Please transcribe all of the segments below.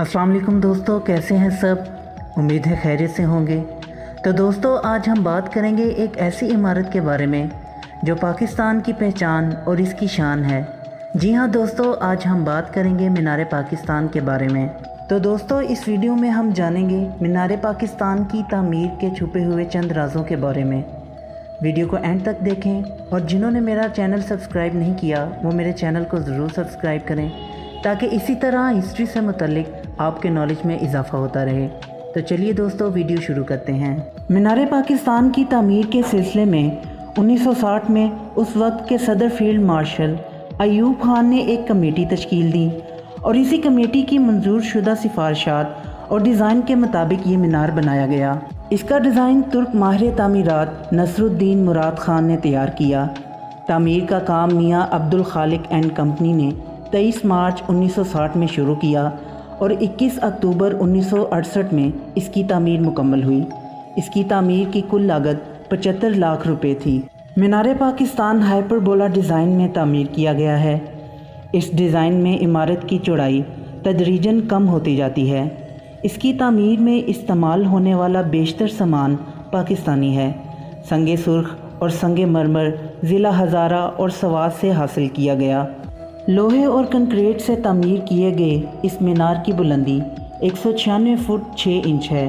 अस्सलाम वालेकुम दोस्तों, कैसे हैं सब। उम्मीद है खैरियत से होंगे। तो दोस्तों, आज हम बात करेंगे एक ऐसी इमारत के बारे में जो पाकिस्तान की पहचान और इसकी शान है। जी हाँ दोस्तों, आज हम बात करेंगे मीनार पाकिस्तान के बारे में। तो दोस्तों, इस वीडियो में हम जानेंगे मीनार पाकिस्तान की तामीर के छुपे हुए चंद राज़ों के बारे में। वीडियो को एंड तक देखें और जिन्होंने मेरा चैनल सब्सक्राइब नहीं किया वो मेरे चैनल को ज़रूर सब्सक्राइब करें ताकि इसी तरह हिस्ट्री से मुतल्लिक आपके नॉलेज में इजाफ़ा होता रहे। तो चलिए दोस्तों, वीडियो शुरू करते हैं। मीनार पाकिस्तान की तामीर के सिलसिले में 1960 में उस वक्त के सदर फील्ड मार्शल अयूब खान ने एक कमेटी तश्कील दी और इसी कमेटी की मंजूर शुदा सिफारिशात और डिज़ाइन के मुताबिक ये मीनार बनाया गया। इसका डिज़ाइन तुर्क माहिर तामीरात नसरुद्दीन मुराद खान ने तैयार किया। तामीर का काम मियाँ अब्दुल खालिक एंड कंपनी ने 23 मार्च 1960 में शुरू किया और 21 अक्टूबर 1968 में इसकी तामीर मुकम्मल हुई। इसकी तामीर की कुल लागत 75 लाख रुपए थी। मीनार पाकिस्तान हाइपरबोला डिज़ाइन में तामीर किया गया है। इस डिज़ाइन में इमारत की चौड़ाई तदरीजन कम होती जाती है। इसकी तामीर में इस्तेमाल होने वाला बेशतर सामान पाकिस्तानी है। संगे सुर्ख और संगे मरमर ज़िला हज़ारा और सवात से हासिल किया गया। लोहे और कंक्रीट से तामीर किए गए इस मीनार की बुलंदी 196 फुट 6 इंच है,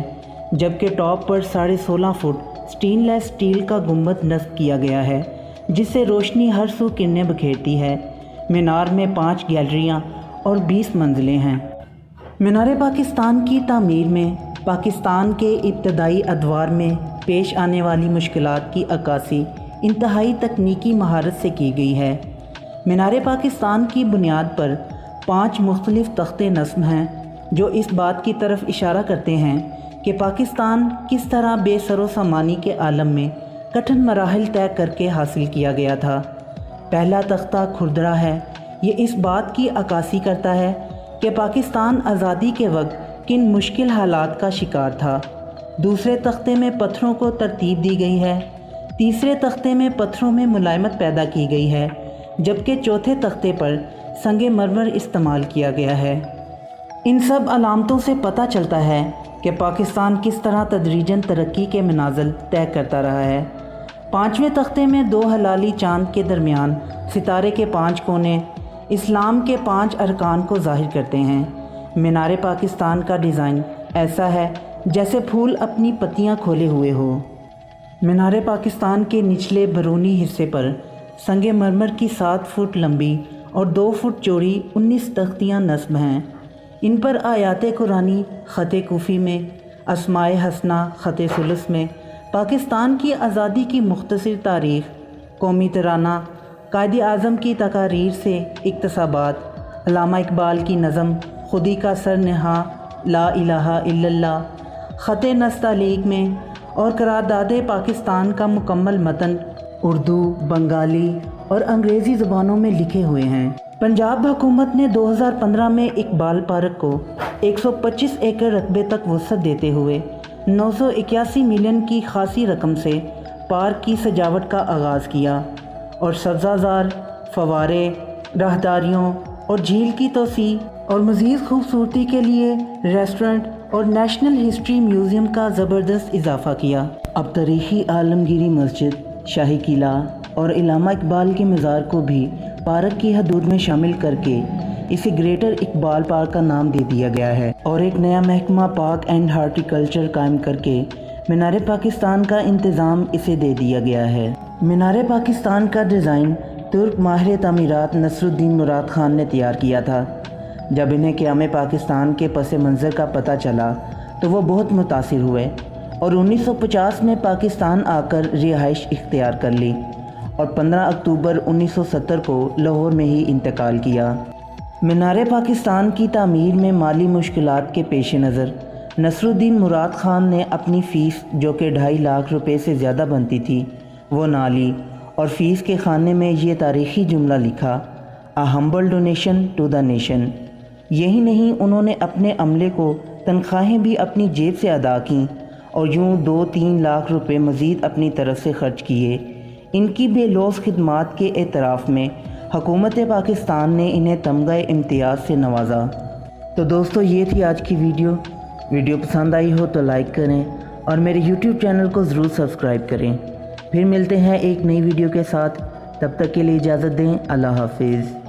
जबकि टॉप पर 16.5 फुट स्टेनलेस स्टील का गुंबद नस्ब किया गया है जिससे रोशनी हर सू किरणें बखेरती है। मीनार में 5 गैलरियां और 20 मंजिलें हैं। मीनार पाकिस्तान की तामीर में पाकिस्तान के इब्तदाई अदवार में पेश आने वाली मुश्किलात की अक्कासी इंतहाई तकनीकी महारत से की गई है। मीनार पाकिस्तान की बुनियाद पर 5 मुख्तलिफ तख्ते नस्ब हैं जो इस बात की तरफ इशारा करते हैं कि पाकिस्तान किस तरह बेसरो सामानी के आलम में कठिन मराहिल तय करके हासिल किया गया था। पहला तख्ता खुरदरा है। ये इस बात की अक्कासी करता है कि पाकिस्तान आज़ादी के वक्त किन मुश्किल हालात का शिकार था। दूसरे तख्ते में पत्थरों को तरतीब दी गई है। तीसरे तख्ते में पत्थरों में मुलायमत पैदा की गई है, जबकि चौथे तख्ते पर संगे मरमर इस्तेमाल किया गया है। इन सब अलामतों से पता चलता है कि पाकिस्तान किस तरह तदरीजन तरक्की के मनाज़िल तय करता रहा है। 5वें तख्ते में 2 हलाली चांद के दरमियान सितारे के 5 कोने इस्लाम के 5 अरकान को ज़ाहिर करते हैं। मीनार पाकिस्तान का डिज़ाइन ऐसा है जैसे फूल अपनी पत्तियां खोले हुए हो। मीनार पाकिस्तान के निचले बैरूनी हिस्से पर संगे मरमर की 7 फुट लंबी और 2 फुट चौड़ी 19 तख्तियाँ नस्ब हैं। इन पर आयात कुरानी ख़त कूफ़ी में, अस्माए हसना ख़त सुलस में, पाकिस्तान की आज़ादी की मुख्तसर तारीख़, कौमी तराना, कायद आज़म की तकारीर से इक़्तिसाबात, अल्लामा इकबाल की नज़म खुदी का सर नहा ला इलाहा इल्लल्लाह, ख़त नस्तालीग में और करारदाद पाकिस्तान का मुकम्मल मतन उर्दू, बंगाली और अंग्रेज़ी ज़ुबानों में लिखे हुए हैं। पंजाब हुकूमत ने 2015 में इकबाल पार्क को 125 एकड़ रकबे तक वसअत देते हुए 981 मिलियन की खासी रकम से पार्क की सजावट का आगाज़ किया और सब्ज़ाज़ार, फवारे, राहदारियों और झील की तोसी और मज़ीद खूबसूरती के लिए रेस्टोरेंट और नेशनल हिस्ट्री म्यूज़ियम का ज़बरदस्त इजाफ़ा किया। अब तारीख़ी आलमगीरी मस्जिद, शाही किला और अल्लामा इकबाल के मज़ार को भी पार्क की हदूद में शामिल करके इसे ग्रेटर इकबाल पार्क का नाम दे दिया गया है और एक नया महकमा पार्क एंड हार्टिकल्चर कायम करके मीनार पाकिस्तान का इंतज़ाम इसे दे दिया गया है। मीनार पाकिस्तान का डिज़ाइन तुर्क माहिर तामीरात नसरुद्दीन मुराद खान ने तैयार किया था। जब इन्हें क़याम पाकिस्तान के पस मंज़र का पता चला तो वो बहुत मुतासिर हुए और 1950 में पाकिस्तान आकर रिहाइश इख्तियार कर ली और 15 अक्टूबर 1970 को लाहौर में ही इंतकाल किया। मीनार पाकिस्तान की तामीर में माली मुश्किलात के पेश नज़र नसरुद्दीन मुराद खान ने अपनी फ़ीस, जो कि 2.5 लाख रुपए से ज़्यादा बनती थी, वो ना ली और फ़ीस के खाने में ये तारीख़ी जुमला लिखा, a humble donation to the nation. यही नहीं, उन्होंने अपने अमले को तनख्वाहें भी अपनी जेब से अदा कीं और यूँ 2-3 लाख रुपए मज़ीद अपनी तरफ से खर्च किए। इनकी बेलौस खिदमात के एतराफ़ में हुकूमत पाकिस्तान ने इन्हें तमगा इम्तियाज़ से नवाजा। تو دوستو یہ تھی آج کی ویڈیو پسند آئی ہو تو لائک کریں اور میرے یوٹیوب چینل کو ضرور سبسکرائب کریں۔ پھر ملتے ہیں ایک نئی ویڈیو کے ساتھ، تب تک کے لیے اجازت دیں۔ اللہ حافظ۔